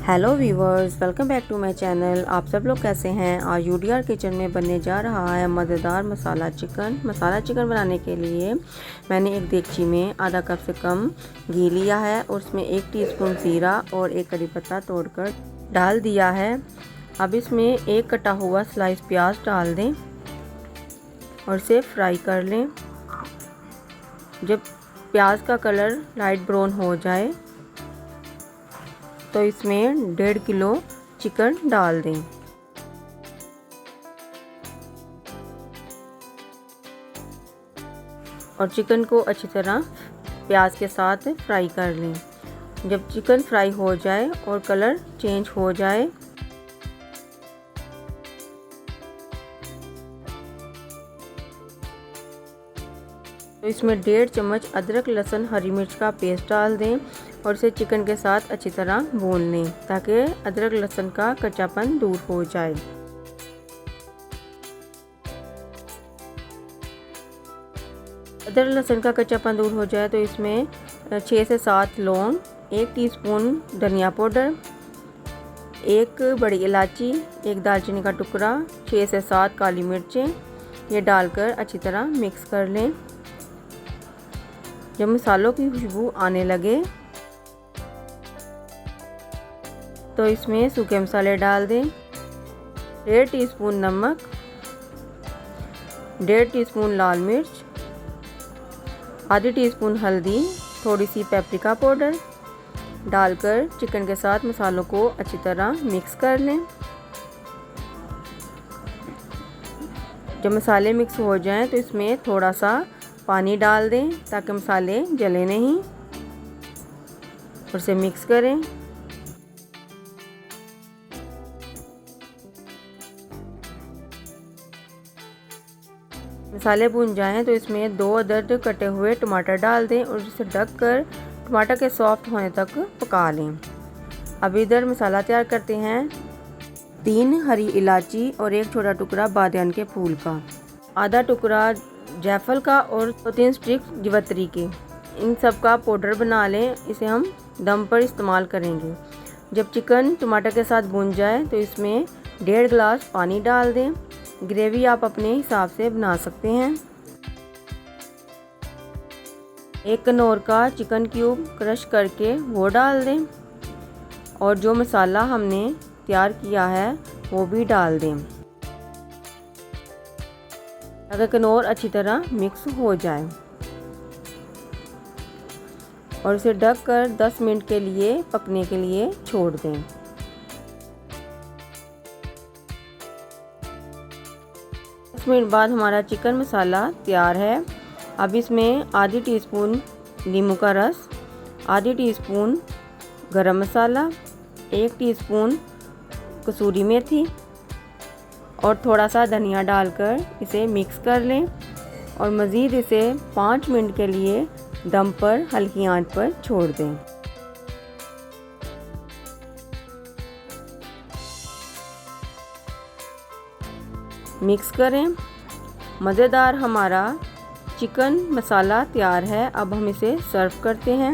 Hello viewers, welcome back to my channel. आप सब लोग कैसे हैं। आज यूडीआर किचन में बनने जा रहा है मज़ेदार मसाला चिकन। मसाला चिकन बनाने के लिए मैंने एक देगची में आधा कप से कम घी लिया है और उसमें 1 टीस्पून जीरा और 1 कड़ी पत्ता तोड़कर डाल दिया है। अब इसमें 1 कटा हुआ स्लाइस प्याज डाल दें और इसे फ्राई कर लें। जब प्याज का कलर लाइट ब्राउन हो जाए तो इसमें 1.5 किलो चिकन डाल दें और चिकन को अच्छी तरह प्याज के साथ फ्राई कर लें। जब चिकन फ्राई हो जाए और कलर चेंज हो जाए तो इसमें 1.5 चम्मच अदरक लहसुन हरी मिर्च का पेस्ट डाल दें और इसे चिकन के साथ अच्छी तरह भून लें ताकि अदरक लहसुन का कच्चापन दूर हो जाए। अदरक लहसुन का कच्चापन दूर हो जाए तो इसमें 6 से 7 लौंग, 1 टीस्पून धनिया पाउडर, 1 बड़ी इलायची, 1 दालचीनी का टुकड़ा, 6 से 7 काली मिर्चें ये डालकर अच्छी तरह मिक्स कर लें। जब मसालों की खुशबू आने लगे तो इसमें सूखे मसाले डाल दें। 1.5 टीस्पून नमक, 1.5 टीस्पून लाल मिर्च, आधी टीस्पून हल्दी, थोड़ी सी पेपरिका पाउडर डालकर चिकन के साथ मसालों को अच्छी तरह मिक्स कर लें। जब मसाले मिक्स हो जाएं तो इसमें थोड़ा सा पानी डाल दें ताकि मसाले जले नहीं और इसे मिक्स करें। मसाले भून जाएं तो इसमें 2 अदद कटे हुए टमाटर डाल दें और इसे ढककर टमाटर के सॉफ्ट होने तक पका लें। अब इधर मसाला तैयार करते हैं। 3 हरी इलायची और 1 छोटा टुकड़ा बादियान के फूल का, आधा टुकड़ा जायफल का और 2-3 स्टिक जवित्री के। इन सब का पाउडर बना लें। इसे हम दम पर इस्तेमाल करेंगे। जब चिकन टमाटर के साथ भून जाए तो इसमें 1.5 गिलास पानी डाल दें। ग्रेवी आप अपने हिसाब से बना सकते हैं। 1 कनौर का चिकन क्यूब क्रश करके वो डाल दें और जो मसाला हमने तैयार किया है वो भी डाल दें ताकि कनौर अच्छी तरह मिक्स हो जाए और इसे ढककर 10 मिनट के लिए पकने के लिए छोड़ दें। 10 मिनट बाद हमारा चिकन मसाला तैयार है। अब इसमें आधी टीस्पून नींबू का रस, आधी टीस्पून गरम मसाला, 1 टीस्पून कसूरी मेथी और थोड़ा सा धनिया डालकर इसे मिक्स कर लें और मज़ीद इसे 5 मिनट के लिए दम पर हल्की आंच पर छोड़ दें। मिक्स करें। मज़ेदार हमारा चिकन मसाला तैयार है। अब हम इसे सर्व करते हैं।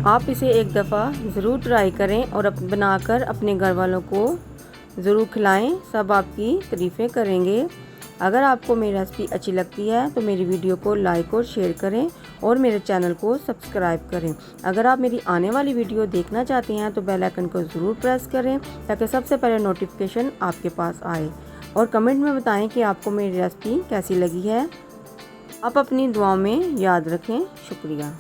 आप इसे एक दफ़ा ज़रूर ट्राई करें और बनाकर अपने घर वालों को ज़रूर खिलाएं। सब आपकी तारीफ़ें करेंगे। अगर आपको मेरी रेसिपी अच्छी लगती है तो मेरी वीडियो को लाइक और शेयर करें और मेरे चैनल को सब्सक्राइब करें। अगर आप मेरी आने वाली वीडियो देखना चाहते हैं तो बेल आइकन को ज़रूर प्रेस करें ताकि सबसे पहले नोटिफिकेशन आपके पास आए और कमेंट में बताएं कि आपको मेरी रेसिपी कैसी लगी है। आप अपनी दुआओं में याद रखें। शुक्रिया।